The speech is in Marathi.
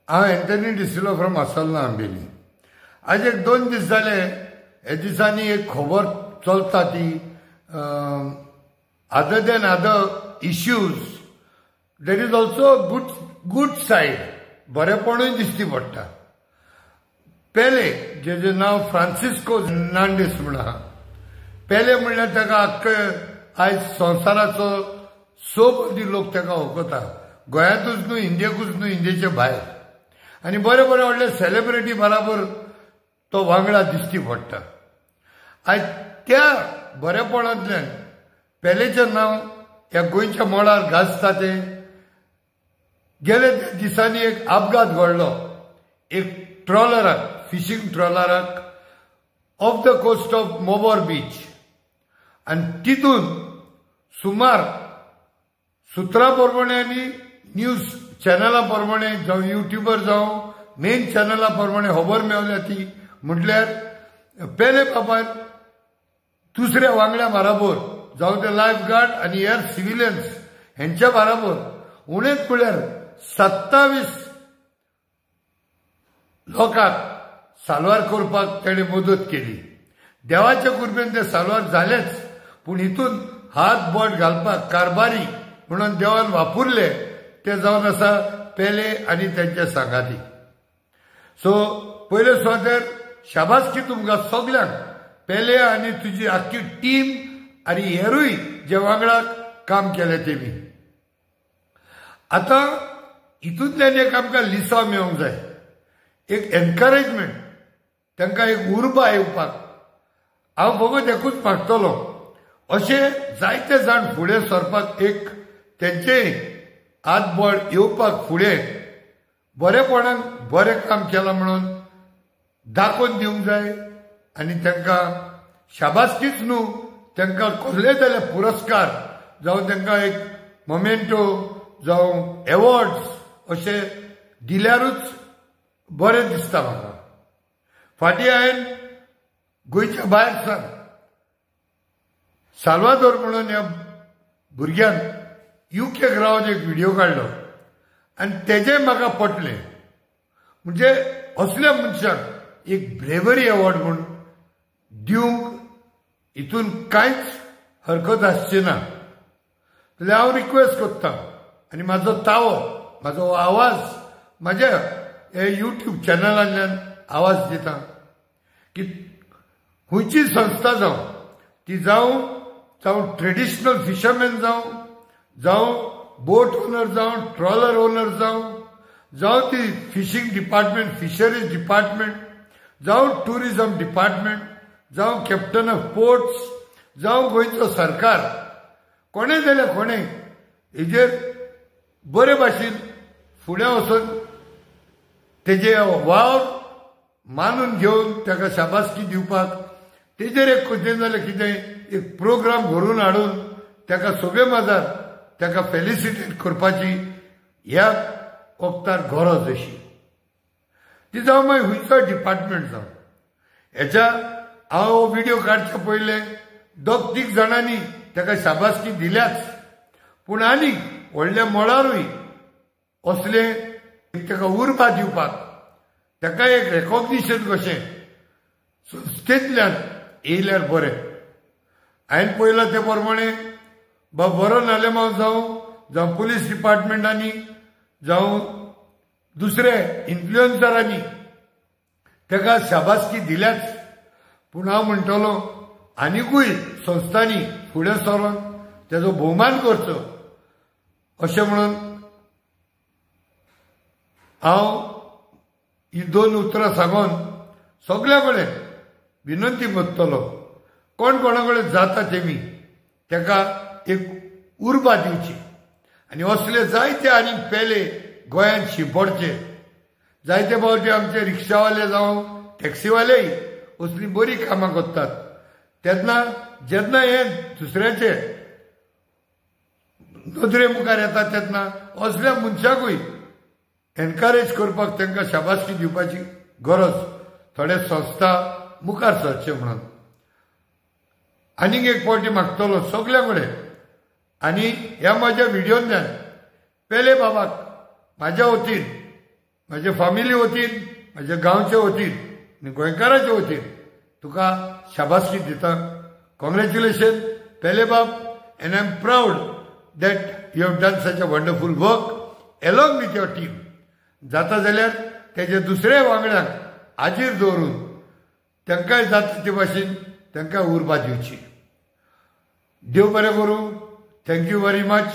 हांव एंथनी डिसिलो फ्रॉम आसोलना आंबेली. आज एक 2 दीस जाले हे दिसांनी एक खबर चलता ती other than other issues there is also good side बरेपणूय दिसती पडटा. पेले जेजे नांव फ्रांसिस्को नांडीस म्हण आहा. पेले म्हणल्यार ताका आख्खे आयज संवसाराचो 100 कोटी लोक ताका वळखता. गोंयांतूच न्हू, इंडियेकूच न्हू, इंडियेचे भायर. आनी बरे बरे व्हडले सेलिब्रिटी बराबर तो वांगडा दिसती पडटा. आयज त्या बरेपणांतल्यान पेलेचें नांव ह्या गोंयच्या मोडार गाजता ते गेले दिसांनी एक अपघात घडलो एक ट्रॉलराक, फिशींग ट्रॉलराक off the coast of Mobor beach. आनी तितून सुमार सुत्रा प्रमाणे आनी न्यूज चॅनला प्रमाणे जावं युट्यूबर जावं मेन चॅनला प्रमाणे खबर मेवल्या ती म्हटल्यार पेले बाबान दुसऱ्या वांगड्या बराबर जावं ते लायफ गार्ड आनी एअर सिव्हिलियन्स हेंच्या बराबर उणेच म्हळ्यार 27 लोकांक साल्वार करपाक ताणें मदत केली. देवाच्या कृपेन ते साल्वार जालेच, पूण हितून हात बोट घालपाक कारबारी म्हणून देवान वापरले ते जावन आसा पेले आनी तांचे सांगाती. सो पयले सुवातेर शाबासकी तुमकां सगल्यांक, पेले आनी तुजी आख्खी टीम आनी हेरूय जे वांगडाक काम केलें तेमी. आतां हितूंतल्यान एक आमकां लिसा मेळोंक जाय, एक एनकरेजमेंट, तांकां एक उर्बा येवपाक. हांव फकत एकूच मागतलो, अशे जायते जाण फुडें सरपाक एक तेंचेय हातबळ येवपाक फुडें बरेपणान बरें काम केलां म्हणून दाखोवन दिवंक जाय. आनी तांकां शाबासकीच न्हू, तांकां कसले जाल्यार पुरस्कार जावं तांकां एक मोमेंटो जावं एवॉर्ड्स अशे दिल्यारूच बरें दिसता म्हाका. फाटीं हांवें गोंयच्या भायर सावन साल्वादोर म्हणून ह्या भुरग्यान UK रावन एक व्हिडिओ काडलो आनी तेजें म्हाका पटलें. म्हणजे असल्या मनशाक एक ब्रेवरी एवॉर्ड म्हूण दिवंक हितून कांयच हरकत आसची ना. जाल्यार हांव रिक्वेस्ट करतां आनी म्हाजो तावो, म्हाजो आवाज म्हाज्या हे यूट्यूब चॅनलांतल्यान आवाज दिता की खंयची संस्था जावं ती जावं ट्रेडिशनल फिशरमॅन जावं बोट ओनर जावं ट्रॉलर ओनर जावं ती फिशींग डिपार्टमेंट, फिशरीज डिपार्टमेंट, जावं टुरिझम डिपार्टमेंट, जावं कॅप्टन ऑफ पोर्ट्स, जावं गोंयचो सरकार, कोणें जाल्यार कोणें हेजेर बरे भाशेन फुडें वचून तेजे वावर मानून घेवन ताका शाबासकी दिवपाक, तेजेर एक खंयचें जाल्यार कितें एक प्रोग्राम घडोवन हाडून ताका सोबे माजार ताका फेलिसिटेट करपाची ह्या वक्तार गरज अशी. ती जावं मागीर खंयचो डिपार्टमेंट जावं. हेच्या हांव व्हिडिओ काडचे पयले 2-3 जाणांनी ताका शाबासकी दिल्याच, पूण आनी व्हडल्या मोडारूय असले ताका उर्बा दिवपाक, ताका एक रेकॉग्निशन कशें संस्थेंतल्यान येयल्यार बरें. हांवें पयलां ते प्रमाणे बरो नालेमाव जावं पुलीस डिपार्टमेंटांनी जावं दुसरे इन्फ्लुएन्सरांनी ताका शाबासकी दिल्याच, पूण हांव म्हणटलो आनिकूय संस्थांनी फुडें सरून तेजो भोवमान करचो अशें म्हणून हांव ही 2 उतरां सांगून सगळ्या कडेन विनंती करतलो, कोण कोणा कडेन जाता तेमी ताका एक उर्बा दिवची. आनी असले जायते आनी पेले गोंयांत शिंपडचे. जायते फावटी आमचे रिक्षावाले जावं टॅक्सीवालेय असली बरी कामां करतात. तेन्ना जेन्ना हे दुसऱ्याचे नदरे मुखार येता तेन्ना असल्या मनशाकूय एनकरेज करपाक तांकां शाबासकी दिवपाची गरज थोडे संस्था मुखार सरचे म्हणून. आनीक एक फावटी मागतलो सगळ्या कडेन, आनी ह्या म्हाज्या व्हिडिओंतल्यान पेले बाबाक म्हाज्या वतीन माझे फॅमिली वतीन, माझ्या गांवचे वतीन आनी गोंयकारांचे वतीन तुका शाबासकी दिता. कॉंग्रॅच्युलेशन पेले बाब, end I am proud that you have done such a wonderful work एलॉंग with your team. जाता जाल्यार तेजे दुसरे वांगड्यांक हाजीर दवरून तांकांय जाता ते भाशेन तांकां उर्बा दिवची. देव बरें करूं. Thank you very much.